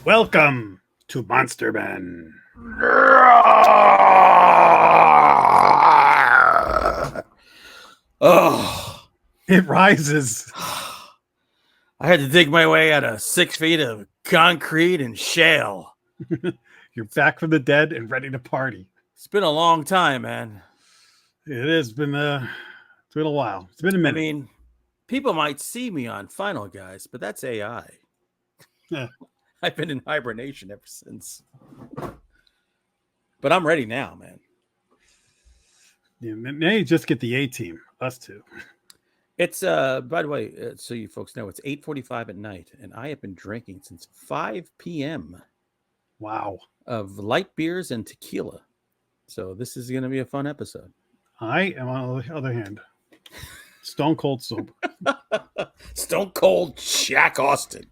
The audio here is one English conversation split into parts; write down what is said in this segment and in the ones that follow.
Welcome to Monster Men. Oh, It rises. I had to dig my way out of 6 feet of concrete and shale. You're back from the dead and ready to party. It's been a long time, man. It has been it's been a while. It's been a minute. I mean, people might see me on Final Guys, but that's AI. Yeah. I've been in hibernation ever since. But I'm ready now, man. Yeah, now you just get the A team, us two. It's by the way, so you folks know, it's 8:45 at night, and I have been drinking since 5 p.m. Wow. of light beers and tequila. So this is going to be a fun episode. I am, on the other hand, stone cold sober. Stone Cold Jack Austin.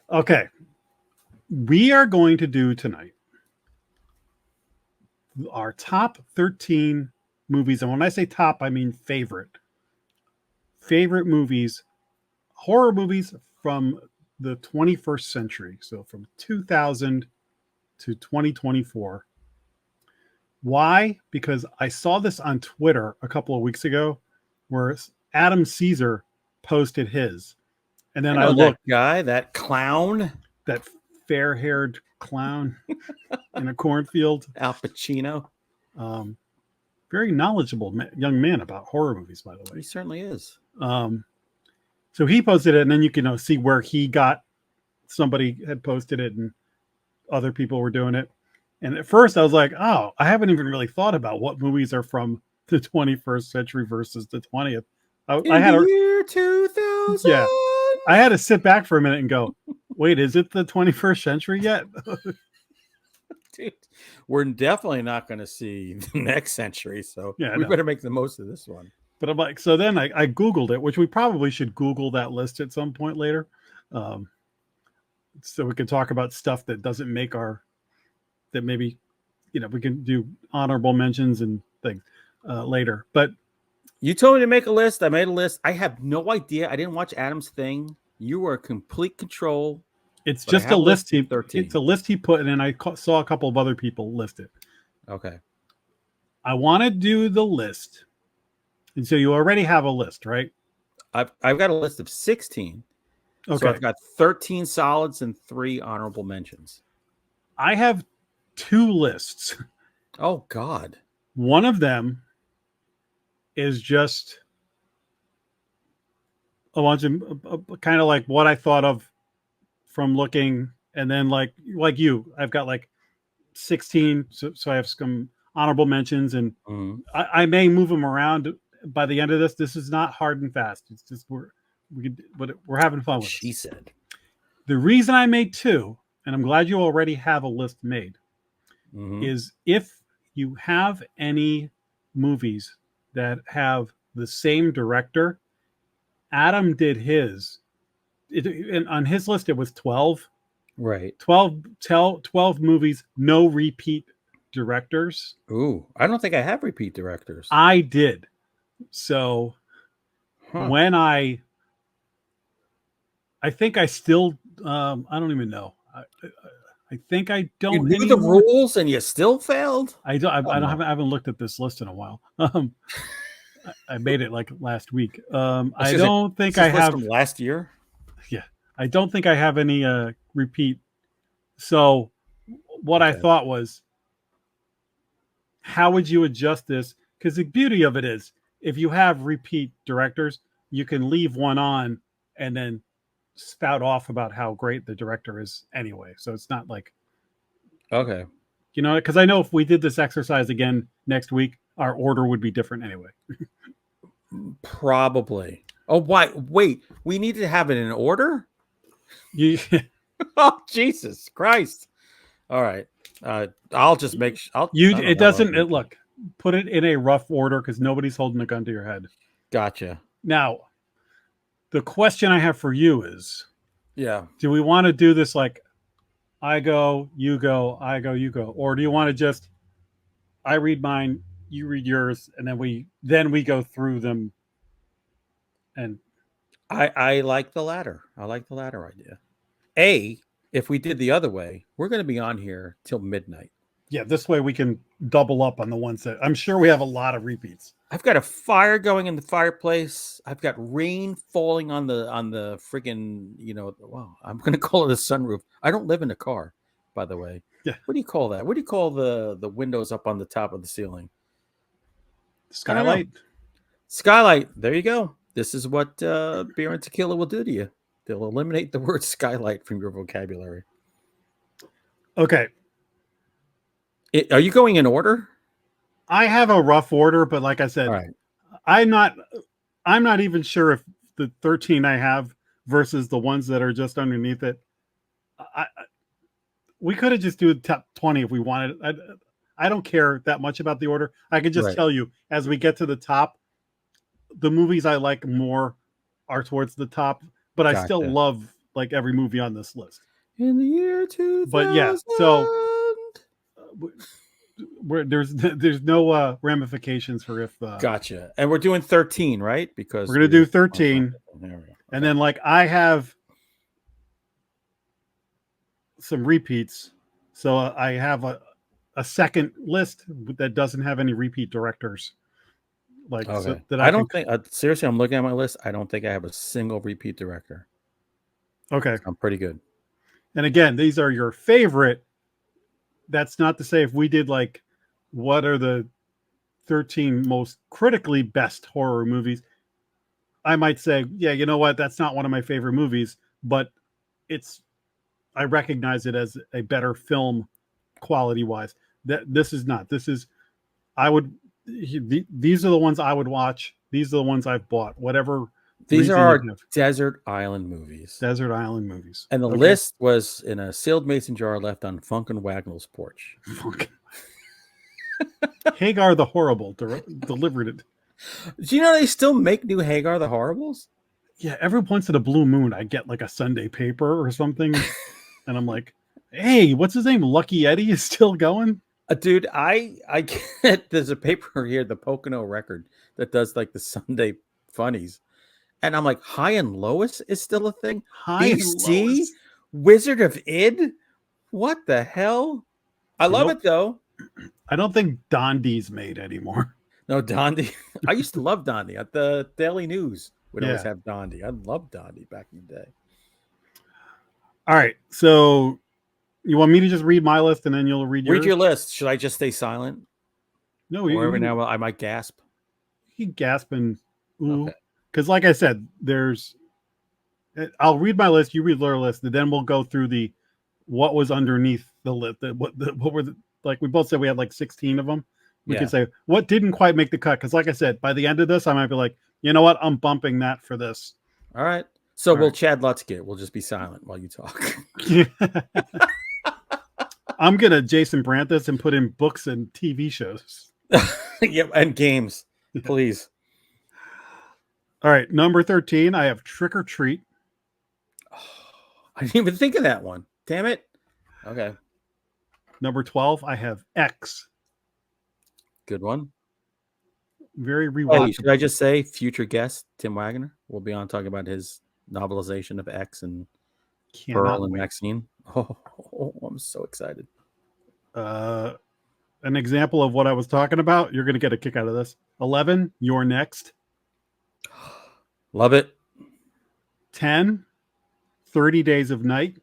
Okay. We are going to do tonight our top 13 movies. And when I say top, I mean favorite movies, horror movies from the 21st century. So from 2000 to 2024. Why? Because I saw this on Twitter a couple of weeks ago where Adam Caesar posted his. And then I looked. That guy, that clown. That fair-haired clown in a cornfield. Al Pacino. Very knowledgeable young man about horror movies, by the way. He certainly is. So he posted it, and then you can see where he got. Somebody had posted it, and other people were doing it. And at first, I was like, "Oh, I haven't even really thought about what movies are from the 21st century versus the 20th." I had year 2000. Yeah, I had to sit back for a minute and go, "Wait, is it the 21st century yet?" Dude, we're definitely not going to see the next century, so yeah, we better make the most of this one. But I'm like, so then I Googled it, which we probably should Google that list at some point later. So we can talk about stuff that doesn't make that maybe, we can do honorable mentions and things later. But you told me to make a list. I made a list. I have no idea. I didn't watch Adam's thing. You were in complete control. It's just a list. It's a list he put in, and I saw a couple of other people list it. Okay. I want to do the list. And so you already have a list, right? I've got a list of 16. Okay. So I've got 13 solids and 3 honorable mentions. I have 2 lists. Oh, God. One of them is just a bunch of kind of like what I thought of from looking, and then like you, I've got like 16, so I have some honorable mentions, and I may move them around by the end of this. This is not hard and fast. It's just we're having fun with it. She said. The reason I made 2, and I'm glad you already have a list made, is if you have any movies that have the same director. Adam did his. And on his list, it was 12. Right. 12 movies, no repeat directors. Ooh, I don't think I have repeat directors. I did. So when I think I still, I don't even know. I think I don't. You knew the rules and you still failed? I haven't looked at this list in a while. I made it like last week. I don't think I have from last year. Yeah, I don't think I have any repeat. So what I thought was, how would you adjust this? Because the beauty of it is, if you have repeat directors, you can leave one on and then spout off about how great the director is anyway. So it's not like, okay, because I know if we did this exercise again next week, our order would be different anyway. Probably. Oh, why? Wait, we need to have it in order? Oh, Jesus Christ. All right. I'll just make sure. Look, put it in a rough order because nobody's holding a gun to your head. Gotcha. Now, the question I have for you is, do we want to do this like I go, you go, I go, you go? Or do you want to just, I read mine, you read yours, and then we go through them? And I like the latter. I like the latter idea. If we did the other way, we're going to be on here till midnight. Yeah, this way we can double up on the ones that I'm sure we have a lot of repeats. I've got a fire going in the fireplace. I've got rain falling on the friggin', wow, I'm going to call it a sunroof. I don't live in a car, by the way. Yeah. What do you call that? What do you call the windows up on the top of the ceiling? Skylight. Skylight. There you go. This is what beer and tequila will do to you. They'll eliminate the word skylight from your vocabulary. Okay. Are you going in order? I have a rough order, but like I said, All right. I'm not even sure if the 13 I have versus the ones that are just underneath it. We could have just do the top 20 if we wanted. I don't care that much about the order. I could just tell you as we get to the top, the movies I like more are towards the top, but I still love like every movie on this list. In the year 2000. But yeah, so there's no ramifications for if gotcha. And we're doing 13, right? Because we're gonna do 13. There we go. And then like I have some repeats, so I have a second list that doesn't have any repeat directors. Like so that I don't think seriously, I'm looking at my list. I don't think I have a single repeat director. Okay, I'm pretty good. And again, these are your favorite. That's not to say if we did like what are the 13 most critically best horror movies, I might say, yeah, you know what, that's not one of my favorite movies, but I recognize it as a better film quality wise. This is not. These are the ones I would watch. These are the ones I've bought. Whatever. These are our desert island movies. Desert island movies. And the list was in a sealed mason jar left on Funkin' Wagnall's porch. Hagar the Horrible delivered it. Do you know they still make new Hagar the Horribles? Yeah, every once in a blue moon, I get like a Sunday paper or something. And I'm like, hey, what's his name? Lucky Eddie is still going? Dude, I get, there's a paper here, the Pocono Record, that does like the Sunday funnies. And I'm like, High and Lois is still a thing? BC? Wizard of Id? What the hell? I love it, though. I don't think Dondi's made anymore. No, Dondi. I used to love Dondi. At the Daily News would always have Dondi. I loved Dondi back in the day. All right. So you want me to just read my list and then you'll read yours? Read your list. Should I just stay silent? No. Or every now and then I might gasp. You gasp and ooh. Okay. Because like I said, I'll read my list, you read your list, and then we'll go through what was underneath the list. What were like we both said we had like 16 of them. We can say what didn't quite make the cut. Because like I said, by the end of this, I might be like, you know what? I'm bumping that for this. All right. So we'll Chad Lutzke it. We'll just be silent while you talk. I'm going to Jason Brandt this and put in books and TV shows. Yep, and games, please. All right, number 13, I have Trick or Treat. Oh, I didn't even think of that one. Damn it. Okay. Number 12, I have X. Good one. Very rewatchable. Should I just say future guest Tim Wagner will be on talking about his novelization of X and Pearl and Maxine. Oh, I'm so excited. An example of what I was talking about. You're going to get a kick out of this. 11, You're Next. Love it. 10, 30 Days of Night.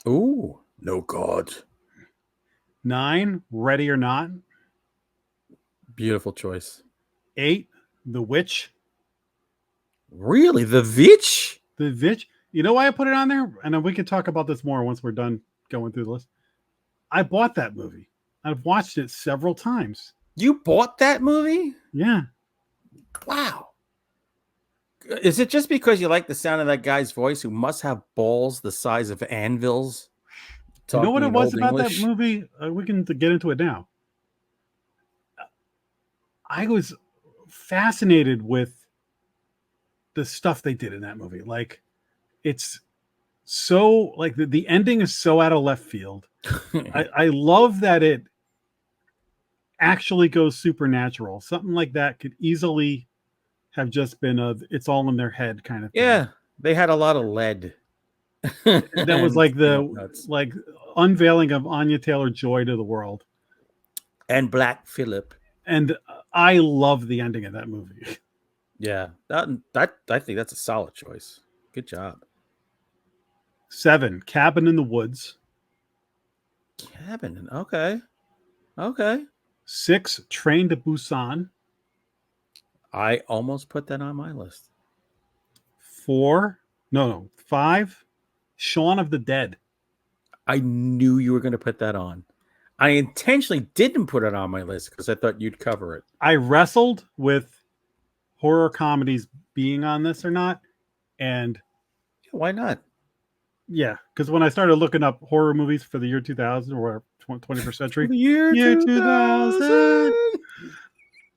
Ooh, no God. 9, Ready or Not. Beautiful choice. 8, The Witch. Really? The Witch? The Witch. You know why I put it on there? And we can talk about this more once we're done going through the list. I bought that movie. I've watched it several times. You bought that movie? Yeah. Wow. Is it just because you like the sound of that guy's voice who must have balls the size of anvils? You know what it was about that movie? We can get into it now. I was fascinated with the stuff they did in that movie. Like, it's so, like, the ending is so out of left field. I love that it actually goes supernatural. Something like that could easily have just been it's all in their head kind of thing. Yeah, they had a lot of lead. That was like Straight up the nuts. like unveiling of Anya Taylor-Joy to the world, And Black Phillip. and I love the ending of that movie. Yeah, that I think that's a solid choice. Good job. 7, Cabin in the Woods. Cabin. Okay. Okay. 6, Train to Busan. I almost put that on my list. 4, no, 5, Shaun of the Dead. I knew you were going to put that on. I intentionally didn't put it on my list because I thought you'd cover it. I wrestled with horror comedies being on this or not, and Yeah, why not? yeah, because when I started looking up horror movies for the year 2000 or 21st For century, the year year 2000. 2000,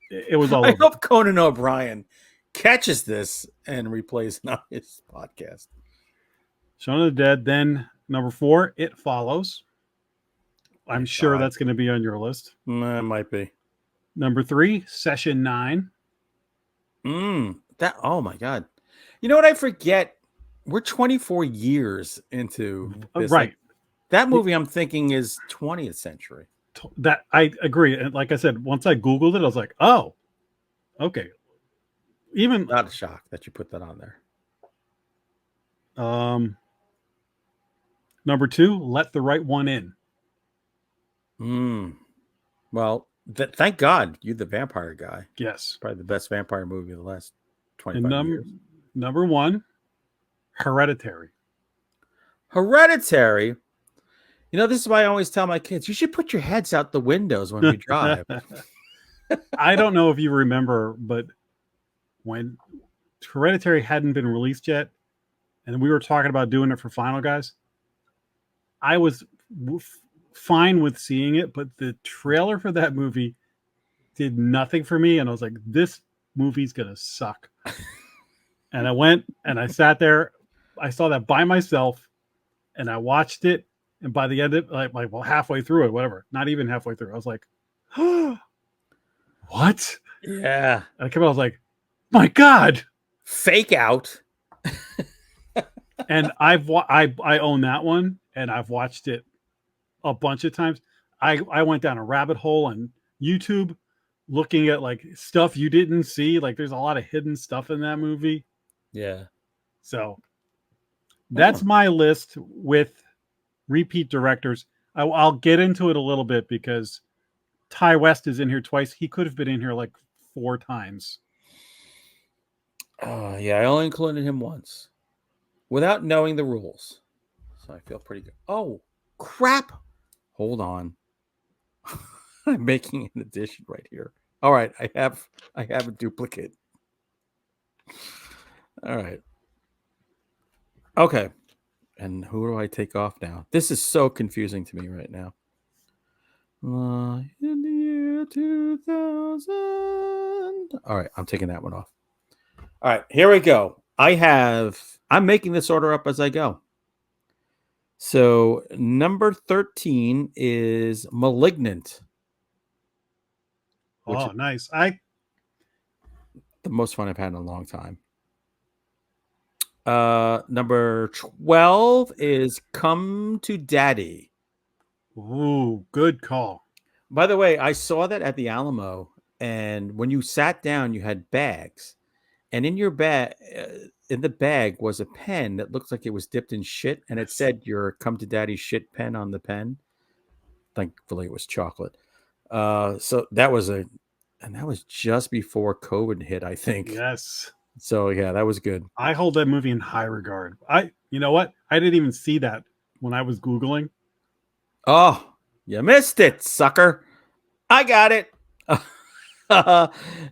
it was all I over. hope Conan O'Brien catches this and replays it on his podcast. Shaun of the Dead. Then number 4, It Follows. I'm Thank sure God. that's going to be on your list. It might be. Number 3, Session 9. That. Oh my God. You know what? I forget. We're 24 years into this. Right. Like, that movie, I'm thinking, is 20th century. That I agree. And like I said, once I Googled it, I was like, oh, okay. Even Not a shock that you put that on there. number 2, Let the Right One In. Well, thank God you're the vampire guy. Yes. Probably the best vampire movie of the last 25 And years. number 1, Hereditary. Hereditary. You know, this is why I always tell my kids, you should put your heads out the windows when we drive. I don't know if you remember, but when Hereditary hadn't been released yet, and we were talking about doing it for Final Guys, I was fine with seeing it, but the trailer for that movie did nothing for me, and I was like, this movie's gonna suck. And I went and I sat there, I saw that by myself, and I watched it, and by the end of it, like well, halfway through it, whatever, not even halfway through, I was like, oh, what? Yeah. And I came out, I was like, my God. Fake out. And I own that one, and I've watched it a bunch of times. I went down a rabbit hole on YouTube looking at like stuff you didn't see. Like there's a lot of hidden stuff in that movie. Yeah. So that's my list with repeat directors. I'll get into it a little bit because Ty West is in here twice. He could have been in here like 4 times. Yeah, I only included him once without knowing the rules. So I feel pretty good. Oh, crap. Hold on. I'm making an addition right here. All right, I have a duplicate. All right. Okay. And who do I take off now? This is so confusing to me right now. In the year 2000. All right, I'm taking that one off. All right, here we go. I'm making this order up as I go. So number 13 is Malignant. Oh, nice. The most fun I've had in a long time. Number 12 is Come to Daddy. Ooh, good call. By the way, I saw that at the Alamo, and when you sat down, you had bags, and in your bag, in the bag was a pen that looked like it was dipped in shit, and it said your "Come to Daddy" shit pen on the pen. Thankfully, it was chocolate. So that was just before COVID hit, I think. Yes. So yeah, that was good. I hold that movie in high regard. You know what? I didn't even see that when I was Googling. Oh, you missed it, sucker. I got it.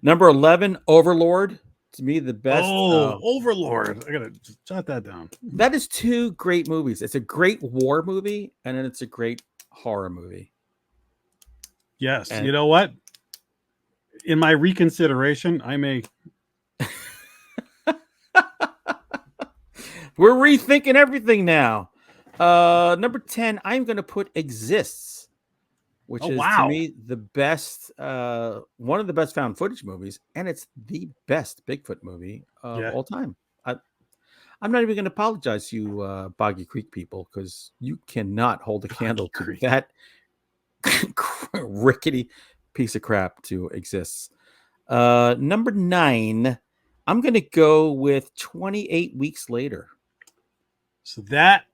Number 11, Overlord. To me, the best. Oh, Overlord. I got to jot that down. That is 2 great movies. It's a great war movie, and then it's a great horror movie. Yes. And you know what? In my reconsideration, I may. We're rethinking everything now. Number 10, I'm going to put Exists, which is to me the best, one of the best found footage movies, and it's the best Bigfoot movie of all time. I'm not even going to apologize to you, Boggy Creek people, because you cannot hold a candle to Creek. that rickety piece of crap to exist. Number 9, I'm going to go with 28 Weeks Later. So that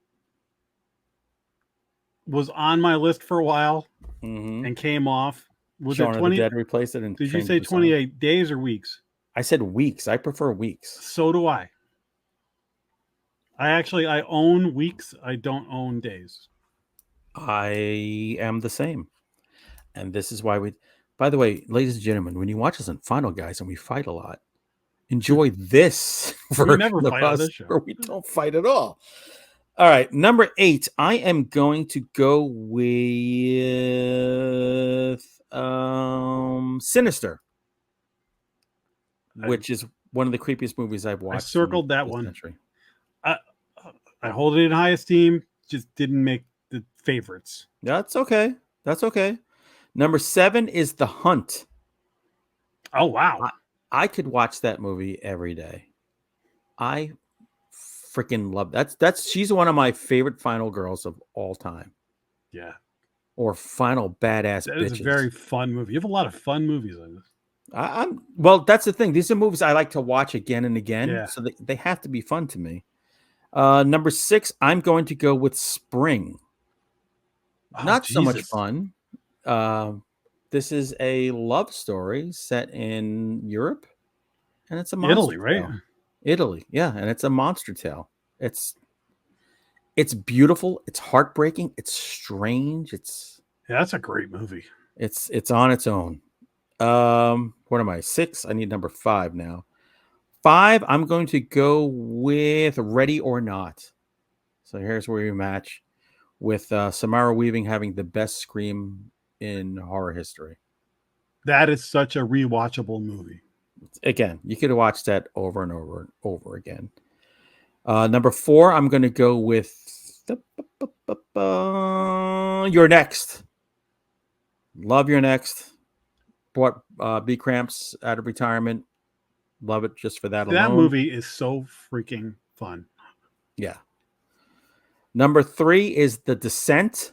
was on my list for a while and came off. Was Shaun it of the 20? Dead replaced it? And Did you Train to say Busan. 28 days or weeks? I said weeks. I prefer weeks. So do I. I own weeks. I don't own days. I am the same. And this is why we, by the way, ladies and gentlemen, when you watch us on Final Guys and we fight a lot, enjoy this We version never of fight on us this show. where we don't fight at all. All right, number 8, I am going to go with Sinister, which is one of the creepiest movies I've watched. I circled that one. Century. I hold it in high esteem. Just didn't make the favorites. That's okay. That's okay. Number 7 is The Hunt. Oh wow! I could watch that movie every day. I freaking love that's she's one of my favorite final girls of all time. Yeah. Or final badass That bitches. is a very fun movie. You have a lot of fun movies on this. I'm well, that's the thing. These are movies I like to watch again and again. Yeah. So they have to be fun to me. Number 6, I'm going to go with Spring. Not so much fun. This is a love story set in Europe, and it's a monster Italy, right? tale. Italy, yeah, and it's a monster tale. It's beautiful. It's heartbreaking. It's strange. Yeah, that's a great movie. It's on its own. What am I? 6. I need number 5 now. 5. I'm going to go with Ready or Not. So here's where we match with Samara Weaving having the best scream in horror history. That is such a rewatchable movie. Again, you could watch that over and over and over again. Number 4, I'm going to go with You're Next. Love You're Next. Brought B Cramps out of retirement. Love it just for that alone. That movie is so freaking fun. Yeah. Number 3 is The Descent,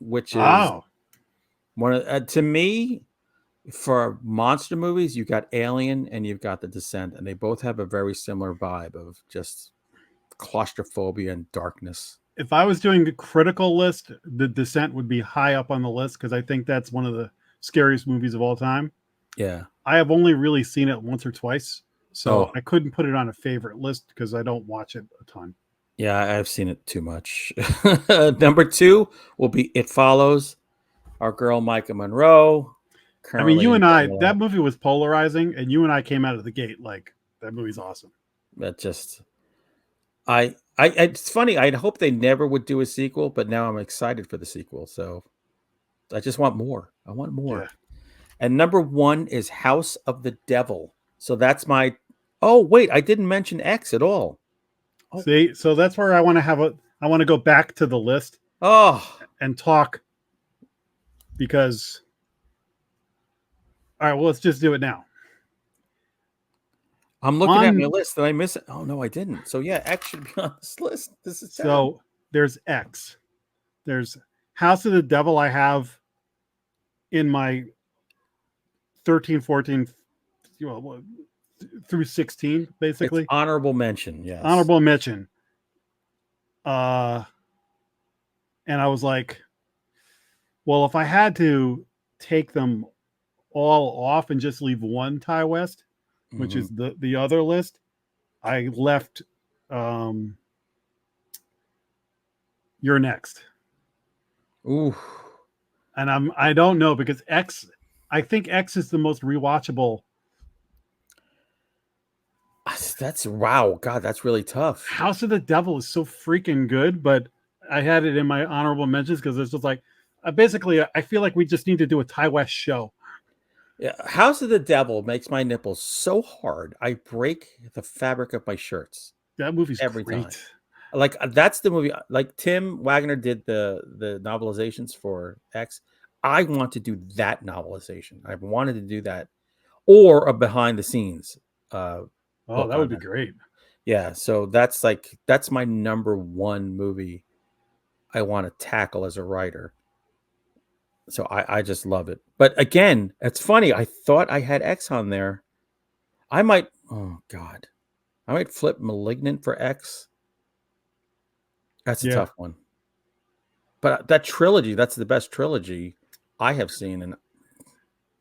which is one of to me, for monster movies, you got Alien and you've got The Descent, and they both have a very similar vibe of just claustrophobia and darkness. If I was doing a critical list, The Descent would be high up on the list because I think that's one of the scariest movies of all time. Yeah. I have only really seen it once or twice, so I couldn't put it on a favorite list because I don't watch it a ton. Yeah, I've seen it too much. Number 2 will be It Follows. Our girl Micah Monroe. I mean, you and I, that movie was polarizing, and you and I came out of the gate like, that movie's awesome. That just, it's funny. I'd hope they never would do a sequel, but now I'm excited for the sequel. So I just want more. I want more. Yeah. And number 1 is House of the Devil. So that's my, oh, wait, I didn't mention X at all. Oh. See, so that's where I want to go back to the list. And talk, because, all right, well, let's just do it now. I'm looking at my list. Did I miss it? Oh, no, I didn't. So, yeah, X should be on this list. This is so there's X. There's House of the Devil I have in my 13, 14, through 16, basically. It's honorable mention, yes. Honorable mention. And I was like, well, if I had to take them all off and just leave one Ty West, which is the other list, I left You're Next. Ooh. And I don't know, because X, I think X is the most rewatchable. That's wow. God, that's really tough. House of the Devil is so freaking good, but I had it in my honorable mentions because it's just like, basically, I feel like we just need to do a Ty West show. Yeah, House of the Devil makes my nipples so hard I break the fabric of my shirts. That movie's every great. time. Like, that's the movie. Like, Tim Wagner did the novelizations for X. I want to do that novelization. I've wanted to do that, or a behind the scenes. That would be great. Yeah, so that's my number one movie I want to tackle as a writer. So I just love it. But again, it's funny. I thought I had X on there. I might, oh God, I might flip Malignant for X. That's a Yeah. tough one. But that trilogy, that's the best trilogy I have seen in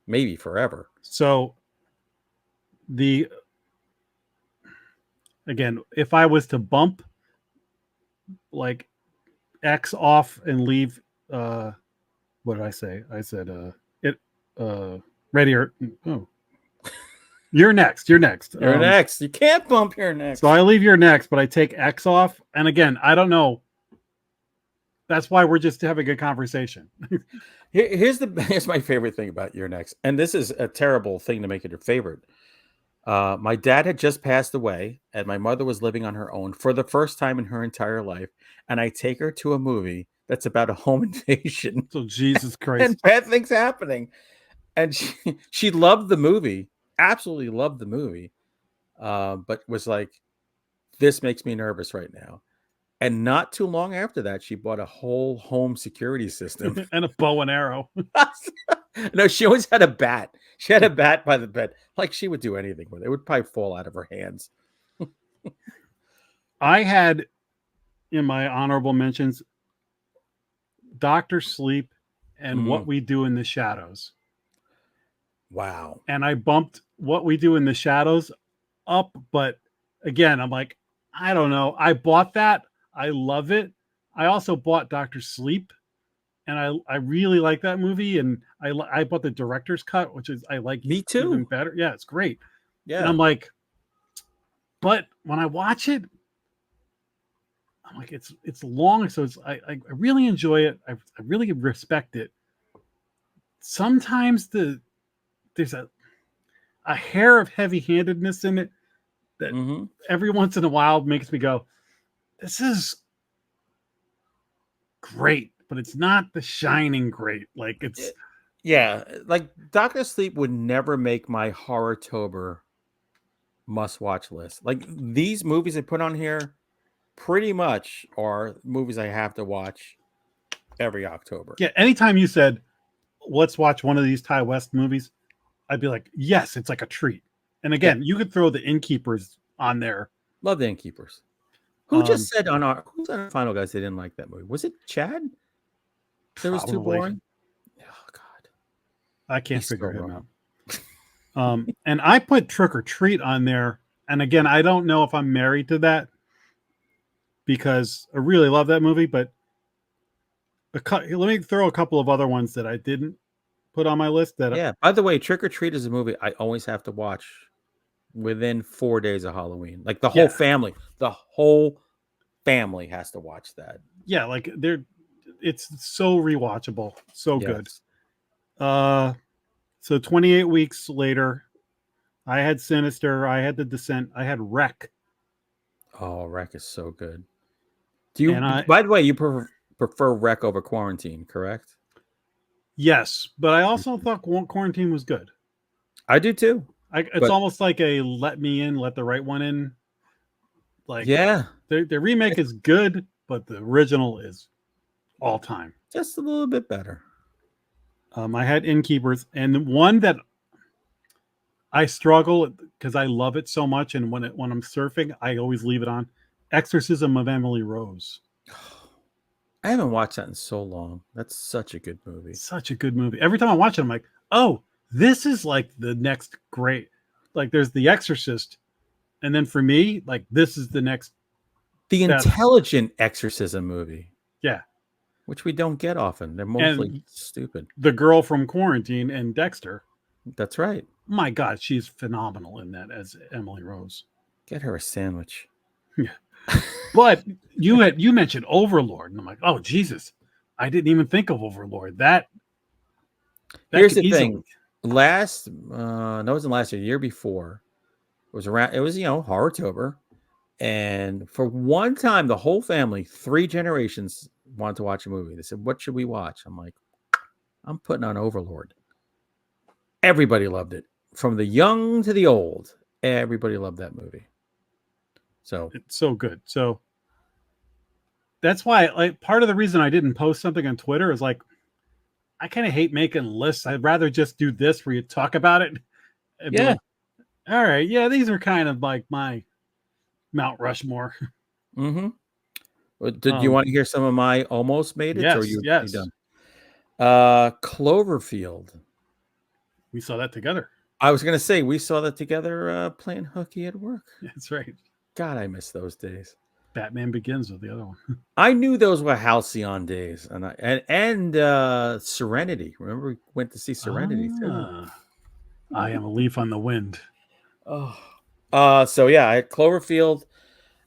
maybe forever. So again, if I was to bump like X off and leave, what did I say? I said, it, ready or, oh, you're next. You're next. You're next. You can't bump your next. So I leave your next, but I take X off. And again, I don't know. That's why we're just having a conversation. Here's my favorite thing about your next. And this is a terrible thing to make it your favorite. My dad had just passed away, and my mother was living on her own for the first time in her entire life. And I take her to a movie that's about a home invasion. So Jesus Christ. And bad things happening. And she loved the movie, absolutely loved the movie, but was like, this makes me nervous right now. And not too long after that, she bought a whole home security system. And a bow and arrow. No, she always had a bat. She had a bat by the bed. Like she would do anything with it. It would probably fall out of her hands. I had in my honorable mentions Dr. Sleep and What We Do in the Shadows. Wow. And I bumped What We Do in the Shadows up, but again, I'm like, I don't know. I bought that. I love it. I also bought Dr. Sleep, and I really like that movie. And I bought the director's cut, which is I like me too even better. Yeah, it's great. Yeah, and I'm like, but when I watch it, I'm like, it's long, so I really enjoy it. I really respect it. Sometimes there's a hair of heavy-handedness in it that every once in a while makes me go, this is great, but it's not The Shining great. Like it's like Dr. Sleep would never make my Horror-tober must-watch list. Like these movies I put on here pretty much are movies I have to watch every October. Yeah, anytime you said, let's watch one of these Ty West movies, I'd be like, yes, it's like a treat. And again, you could throw The Innkeepers on there. Love The Innkeepers. Who just said who's on our final guys they didn't like that movie? Was it Chad? It was too boring. Oh God, I can't figure him out. And I put Trick or Treat on there, and again, I don't know if I'm married to that because I really love that movie. But let me throw a couple of other ones that I didn't put on my list. By the way, Trick or Treat is a movie I always have to watch within 4 days of Halloween. Like the whole family has to watch that. Yeah, like it's so rewatchable, so good. So 28 weeks later, I had Sinister, I had The Descent, I had Wreck. Oh, Wreck is so good. By the way, you prefer Wreck over Quarantine, correct? Yes, but I also thought Quarantine was good. I do too. It's almost like a let me in, let the right one in. Like, the remake is good, but the original is all time. Just a little bit better. I had Innkeepers, and one that I struggle because I love it so much, and when I'm surfing, I always leave it on. Exorcism of Emily Rose. I haven't watched that in so long. That's such a good movie. Such a good movie. Every time I watch it, I'm like, oh, this is like the next great. Like there's The Exorcist, and then for me, like this is the next. The intelligent exorcism movie. Yeah. Which we don't get often. They're mostly stupid. The girl from Quarantine and Dexter. That's right. My God, she's phenomenal in that as Emily Rose. Get her a sandwich. Yeah. But you mentioned Overlord, and I'm like, oh Jesus, I didn't even think of Overlord. Here's the thing. It wasn't last year, the year before. It was Horror-tober. And for one time, the whole family, 3 generations, wanted to watch a movie. They said, what should we watch? I'm like, I'm putting on Overlord. Everybody loved it. From the young to the old, everybody loved that movie. So It's so good. So that's why, like, part of the reason I didn't post something on Twitter is like, I kind of hate making lists. I'd rather just do this where you talk about it and be yeah. like, all right, yeah, these are kind of like my Mount Rushmore. Mm-hmm. Did you want to hear some of my almost made it, or Yes, you yes. done? Cloverfield. We saw that together. I was gonna say we saw that together playing hooky at work. That's right. God, I miss those days. Batman Begins was the other one. I knew those were halcyon days, and Serenity. Remember, we went to see Serenity too. I Am a Leaf on the Wind. Oh, so yeah, I had Cloverfield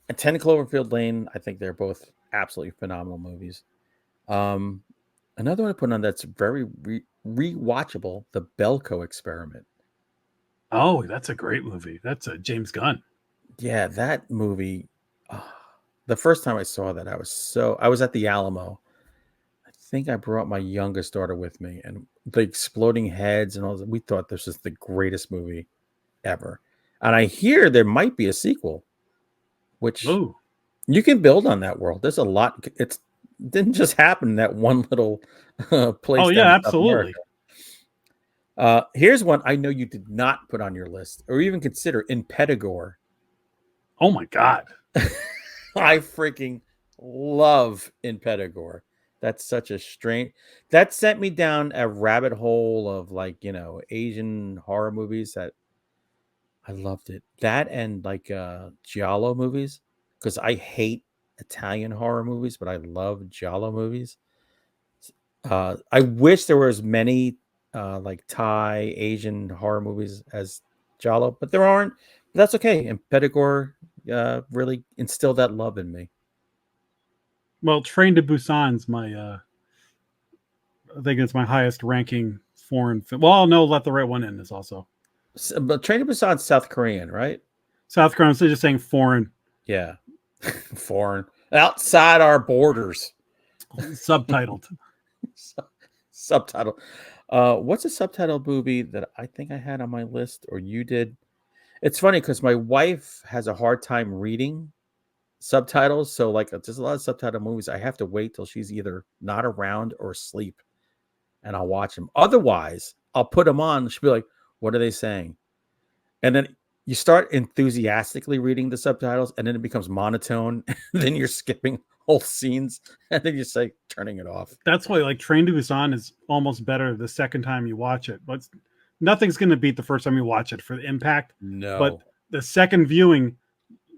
and 10 Cloverfield Lane. I think they're both absolutely phenomenal movies. Um, Another one I put on that's very rewatchable, The Belko Experiment. Oh, that's a great movie. That's a James Gunn. Yeah, that movie. The first time I saw that, I was at the Alamo. I think I brought my youngest daughter with me, and the exploding heads and all that. We thought this was the greatest movie ever. And I hear there might be a sequel, which Oh, you can build on that world. There's a lot. It didn't just happen in that one little place oh down yeah, in South absolutely. America. Here's one I know you did not put on your list or even consider in Pedagore. Oh my God. I freaking love in Pedagore. That's such a strange. That sent me down a rabbit hole of like Asian horror movies that I loved it. That and like giallo movies because I hate Italian horror movies, but I love giallo movies. I wish there were as many like Thai Asian horror movies as giallo, but there aren't. But that's okay. And Pedagore really instilled that love in me. Well, Train to Busan's my I think it's my highest ranking foreign film. Well, no, Let the Right One In is also But Train to Busan's South Korean, right? South Korean. So just saying foreign. Yeah, foreign, outside our borders. Subtitled. Subtitle. What's a subtitle movie that I think I had on my list, or you did? It's funny because my wife has a hard time reading subtitles, so like there's a lot of subtitle movies I have to wait till she's either not around or asleep, and I'll watch them. Otherwise, I'll put them on. She'll be like, "What are they saying?" And then you start enthusiastically reading the subtitles, and then it becomes monotone. And then you're skipping whole scenes, and then you're just like turning it off. That's why like Train to Busan is almost better the second time you watch it. But nothing's going to beat the first time you watch it for the impact. But No. the second viewing,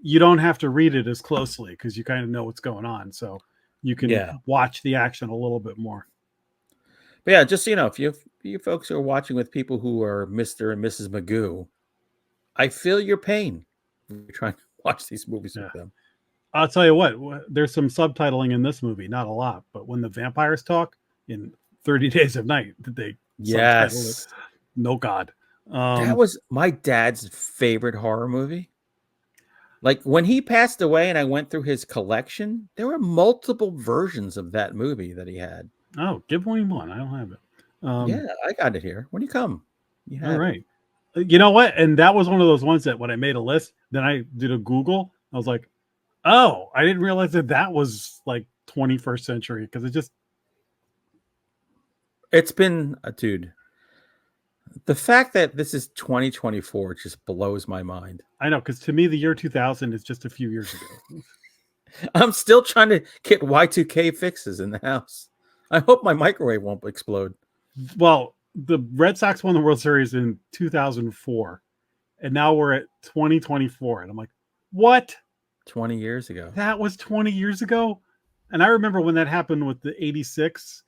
you don't have to read it as closely because you kind of know what's going on. So you can watch the action a little bit more. But yeah, just if you folks are watching with people who are Mr. and Mrs. Magoo, I feel your pain. You're trying to watch these movies with them. I'll tell you what, there's some subtitling in this movie, not a lot, but when the vampires talk in 30 Days of Night, they subtitle it. No God. That was my dad's favorite horror movie. Like when he passed away and I went through his collection, there were multiple versions of that movie that he had. Oh, give me one. I don't have it. Yeah, I got it here. When you come, you all right. You know what? And that was one of those ones that when I made a list, then I did a Google. I was like, oh, I didn't realize that was like 21st century because it's been dude. The fact that this is 2024 just blows my mind. I know, because to me, the year 2000 is just a few years ago. I'm still trying to get Y2K fixes in the house. I hope my microwave won't explode. Well, the Red Sox won the World Series in 2004, and now we're at 2024. And I'm like, what? 20 years ago. That was 20 years ago? And I remember when that happened with the 86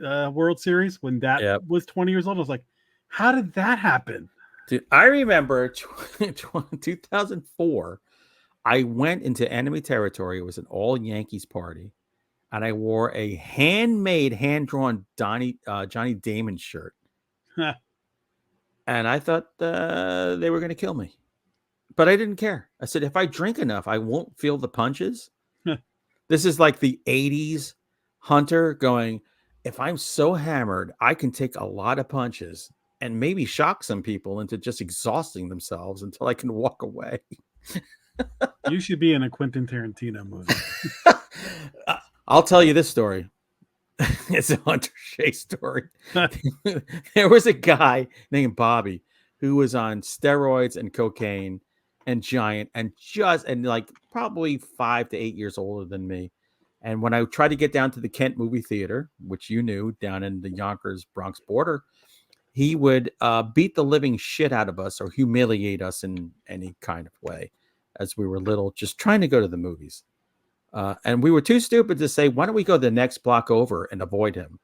World Series, when that was 20 years old. I was like, how did that happen? Dude, I remember 2004. I went into enemy territory. It was an all Yankees party. And I wore a handmade, hand-drawn Johnny Damon shirt. And I thought they were going to kill me. But I didn't care. I said, if I drink enough, I won't feel the punches. This is like the 80s hunter going, if I'm so hammered, I can take a lot of punches and maybe shock some people into just exhausting themselves until I can walk away. You should be in a Quentin Tarantino movie. I'll tell you this story. It's a Hunter Shea story. There was a guy named Bobby who was on steroids and cocaine and giant and like probably 5 to 8 years older than me. And when I tried to get down to the Kent movie theater, which you knew down in the Yonkers Bronx border, he would beat the living shit out of us or humiliate us in any kind of way as we were little, just trying to go to the movies. And we were too stupid to say, why don't we go the next block over and avoid him?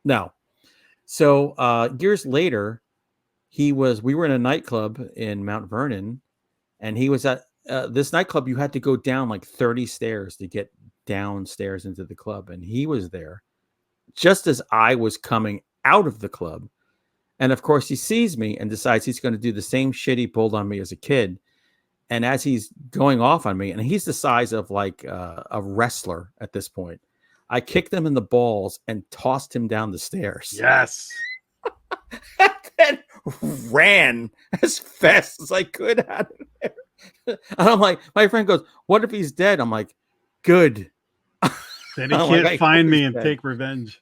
No. So years later, we were in a nightclub in Mount Vernon, and he was at this nightclub. You had to go down like 30 stairs to get downstairs into the club. And he was there just as I was coming out of the club. And of course, he sees me and decides he's going to do the same shit he pulled on me as a kid. And as he's going off on me, and he's the size of like a wrestler at this point, I kicked him in the balls and tossed him down the stairs. Yes. And then ran as fast as I could out of there. And I'm like, my friend goes, what if he's dead? I'm like, good. Then he can't find me and take revenge.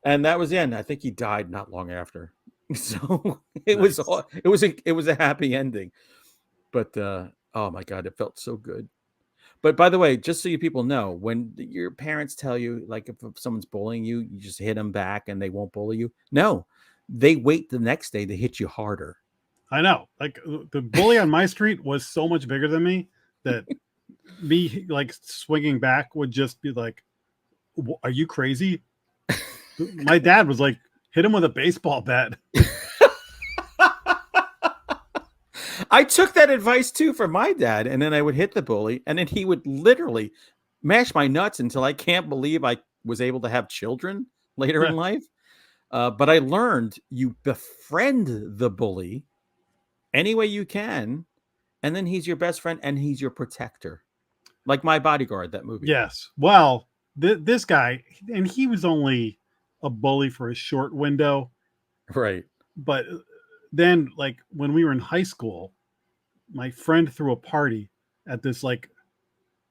And that was the end. I think he died not long after. So it was a happy ending. But oh my God, it felt so good. But by the way, just so you people know, when your parents tell you, like, if someone's bullying you, you just hit them back and they won't bully you. No, they wait the next day to hit you harder. I know. Like, the bully on my street was so much bigger than me that me like swinging back would just be like, are you crazy? My dad was like, hit him with a baseball bat. I took that advice too from my dad, and then I would hit the bully, and then he would literally mash my nuts until I can't believe I was able to have children later in life. But I learned you befriend the bully any way you can, and then he's your best friend and he's your protector. Like My Bodyguard, that movie. Yes. Well, this guy, and he was only a bully for a short window. Right. But then, like, when we were in high school, my friend threw a party at this, like,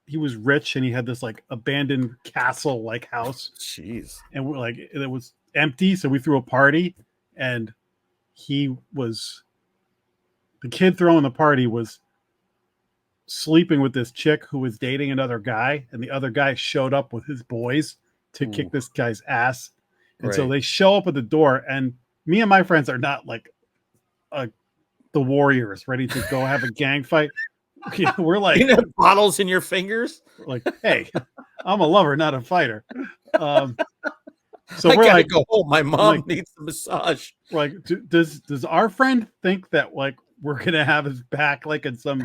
he was rich and he had this like abandoned castle like house. Jeez. And we're like, it was empty. So we threw a party, and the kid throwing the party was sleeping with this chick who was dating another guy, and the other guy showed up with his boys to kick this guy's ass. And so they show up at the door, and me and my friends are not like the warriors ready to go have a gang fight. We're like, you have bottles in your fingers. Like, hey, I'm a lover, not a fighter. So I we're gotta like, go home. My mom needs the massage. Like, does our friend think that like we're gonna have his back like in some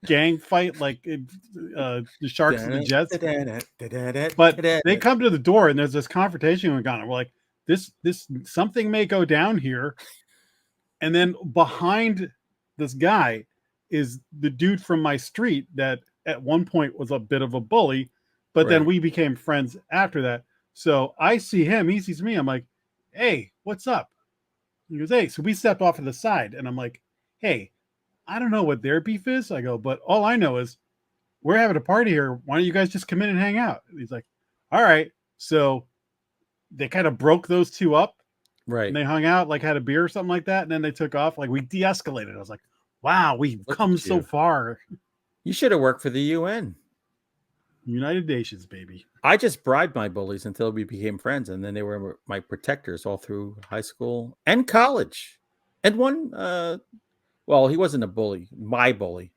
gang fight, like the Sharks and the Jets? But they come to the door, and there's this confrontation going on. We're like, this something may go down here. And then behind this guy is the dude from my street that at one point was a bit of a bully, but then we became friends after that. So I see him, he sees me. I'm like, hey, what's up? He goes, hey. So we stepped off to the side, and I'm like, hey, I don't know what their beef is. I go, but all I know is we're having a party here. Why don't you guys just come in and hang out? And he's like, all right. So they kind of broke those two up. Right. And they hung out, like had a beer or something like that. And then they took off. Like, we de-escalated. I was like, wow, we've come so far. You should have worked for the UN. United Nations, baby. I just bribed my bullies until we became friends. And then they were my protectors all through high school and college. And one, well, he wasn't a bully, my bully,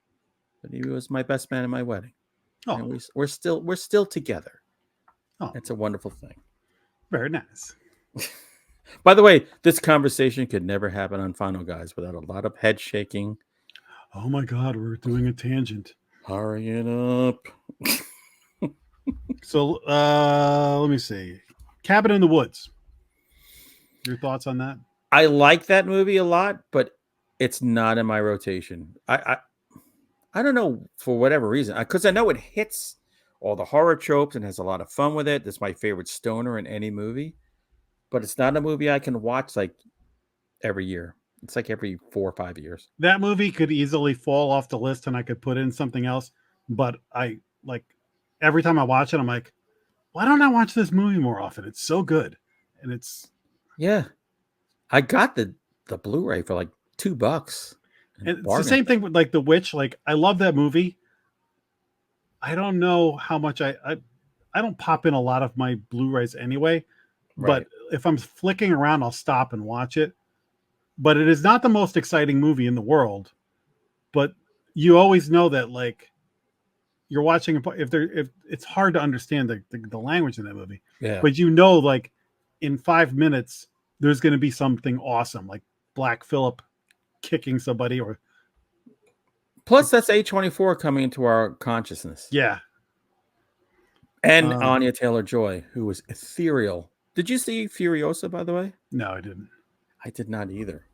but he was my best man at my wedding. Oh, and we're still together. Oh, it's a wonderful thing. Very nice. By the way, this conversation could never happen on Final Guys without a lot of head shaking. Oh my God, we're doing a tangent. Hurry it up. So let me see. Cabin in the Woods. Your thoughts on that? I like that movie a lot, but it's not in my rotation. I don't know, for whatever reason, because I know it hits all the horror tropes and has a lot of fun with it. It's my favorite stoner in any movie. But it's not a movie I can watch like every year. It's like every 4 or 5 years. That movie could easily fall off the list and I could put in something else. But I like every time I watch it, I'm like, why don't I watch this movie more often? It's so good. And it's I got the Blu-ray for like $2. it's the same thing with like The Witch. Like I love that movie. I don't know how much I don't pop in a lot of my Blu-rays anyway. Right. But if I'm flicking around, I'll stop and watch it. But it is not the most exciting movie in the world. But you always know that like you're watching if it's hard to understand the language in that movie. Yeah. But you know, like in 5 minutes, there's going to be something awesome, like Black Phillip kicking somebody, or plus that's A24 coming into our consciousness. Yeah. And Anya Taylor-Joy, who was ethereal. Did you see Furiosa, by the way? No, I didn't. I did not either.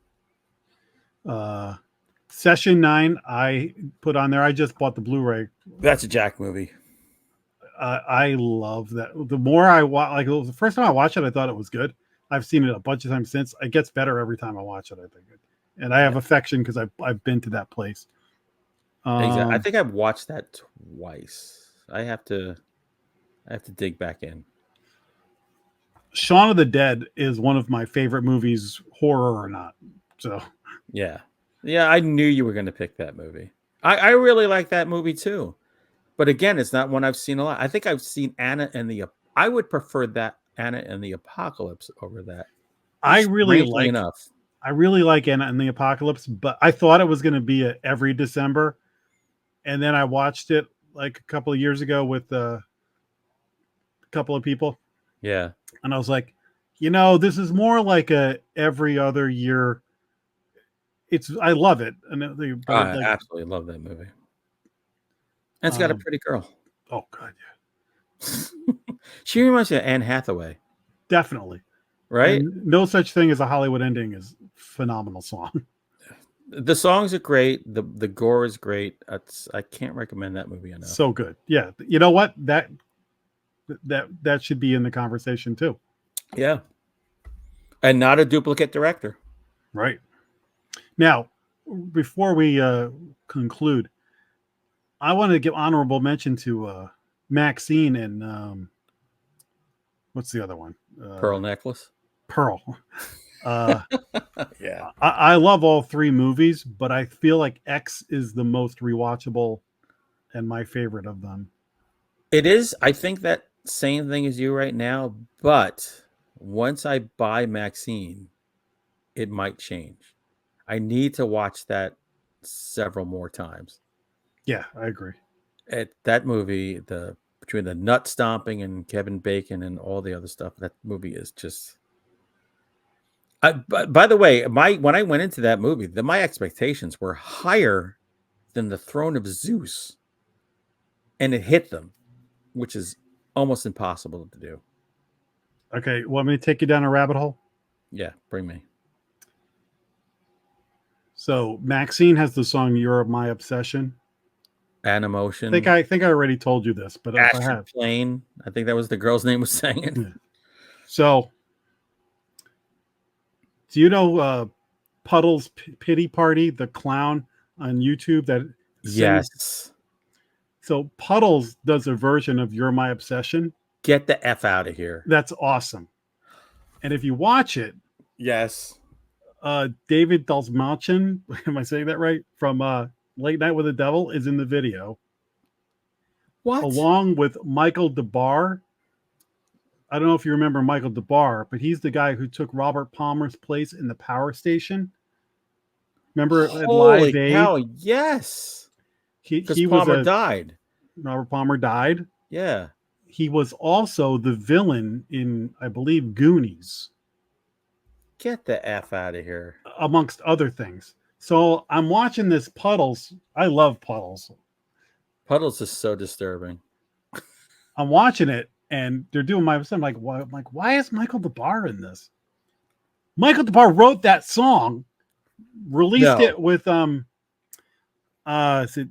Session 9, I put on there. I just bought the Blu-ray. That's a Jack movie. I love that. The more I watch, like the first time I watched it, I thought it was good. I've seen it a bunch of times since. It gets better every time I watch it, I think. And I have affection because I've been to that place. Exactly. I think I've watched that twice. I have to dig back in. Shaun of the Dead is one of my favorite movies, horror or not. So yeah, I knew you were going to pick that movie. I really like that movie too, but again, it's not one I've seen a lot. I think I've seen Anna and the. I would prefer that Anna and the Apocalypse over that. I really like Anna and the Apocalypse, but I thought it was going to be every December, and then I watched it like a couple of years ago with a couple of people. Yeah. And I was like, this is more like a every other year. I love it. And I absolutely love that movie. And it's got a pretty girl. Oh God, yeah. She reminds me of Anne Hathaway. Definitely. Right? And No Such Thing as a Hollywood Ending is a phenomenal song. The songs are great. The gore is great. I can't recommend that movie enough. So good. Yeah. You know what? That should be in the conversation too. Yeah. And not a duplicate director. Right. Now, before we conclude, I want to give honorable mention to Maxine and what's the other one? Pearl Necklace. Pearl. Yeah. I love all three movies, but I feel like X is the most rewatchable and my favorite of them. It is. I think that same thing as you right now, but once I buy Maxine, it might change. I need to watch that several more times. Yeah, I agree. That movie, between the nut stomping and Kevin Bacon and all the other stuff, that movie is just. By the way, when I went into that movie, my expectations were higher than the Throne of Zeus, and it hit them, which is almost impossible to do. Okay, want me to take you down a rabbit hole? Yeah, bring me. So Maxine has the song "You're My Obsession." An Emotion. I think I already told you this, but if I have. Plane. I think that was the girl's name was singing. Yeah. So, do you know Puddle's Pity Party, the clown on YouTube that sings? Yes. So Puddles does a version of "You're My Obsession." Get the F out of here. That's awesome. And if you watch it, yes, David Dalsmalchin, am I saying that right? From Late Night with the Devil is in the video. What? Along with Michael DeBar. I don't know if you remember Michael DeBar, but he's the guy who took Robert Palmer's place in the Power Station. Remember at Live Aid? Hell, yes. Because Palmer died. Robert Palmer died. Yeah. He was also the villain in, I believe, Goonies. Get the F out of here. Amongst other things. So I'm watching this Puddles. I love Puddles. Puddles is so disturbing. I'm watching it, and they're doing I'm like, why is Michael DeBar in this? Michael DeBar wrote that song, released it with is it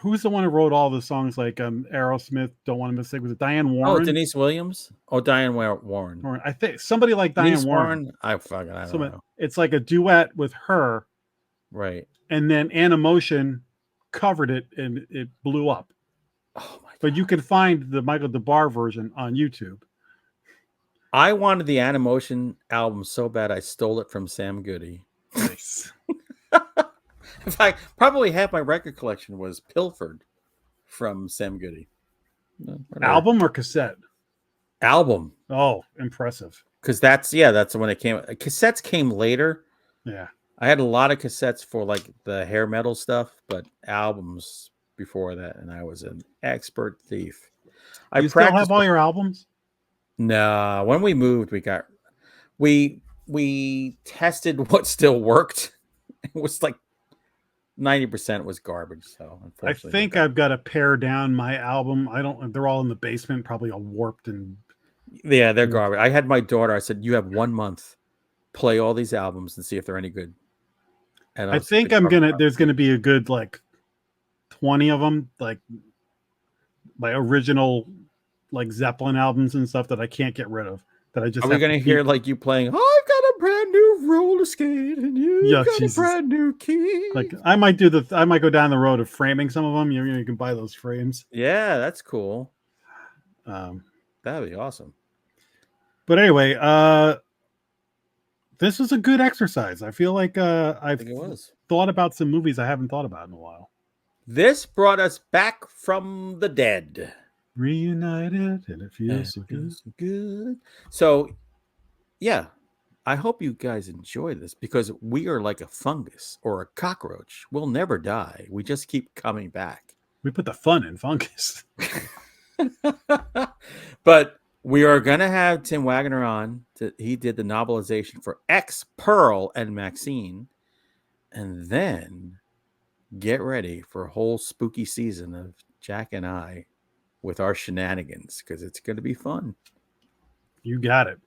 who's the one who wrote all the songs like Aerosmith, Don't Want to Mistake? Was it Diane Oh, Warren? Denise Williams? Oh, Diane Warren. Or I think somebody like Denise Diane Warren. I don't know. It's like a duet with her, Right. and then Animotion covered it and it blew up. Oh my God. But you can find the Michael DeBar version on YouTube. I wanted the Animotion album so bad I stole it from Sam Goody. Nice. In fact, probably half my record collection was pilfered from Sam Goody. Album or cassette? Album. Oh, impressive. Because that's when it came. Cassettes came later. Yeah. I had a lot of cassettes for like the hair metal stuff, but albums before that, and I was an expert thief. Do you still have all your albums? No, when we moved, we tested what still worked. It was like 90% was garbage. So unfortunately, I think I've got to pare down my album. They're all in the basement, probably all warped and. Yeah, they're garbage. I had my daughter. I said, "You have 1 month. Play all these albums and see if they're any good." And I think there's gonna be a good like 20 of them, like my original like Zeppelin albums and stuff that I can't get rid of. That I just are we gonna hear like you playing? I've got a brand new roller skate and you got a brand new key. Like I might go down the road of framing some of them. You can buy those frames. Yeah, that's cool. That'd be awesome. But anyway, this was a good exercise. I feel like I've thought about some movies I haven't thought about in a while. This brought us back from the dead. Reunited, and it feels so good. So, yeah, I hope you guys enjoy this because we are like a fungus or a cockroach. We'll never die. We just keep coming back. We put the fun in fungus. But we are going to have Tim Wagner on. He did the novelization for X, Pearl, and Maxine. And then get ready for a whole spooky season of Jack and I with our shenanigans because it's going to be fun. You got it.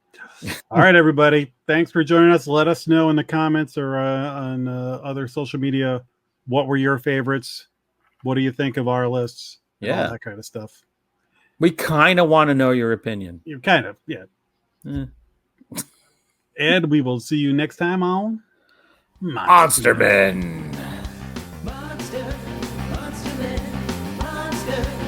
All right, everybody. Thanks for joining us. Let us know in the comments or on other social media what were your favorites. What do you think of our lists? Yeah. All that kind of stuff. We kind of want to know your opinion. You kind of, yeah. And we will see you next time on Monster Men. Monster, Monster Men, Monster.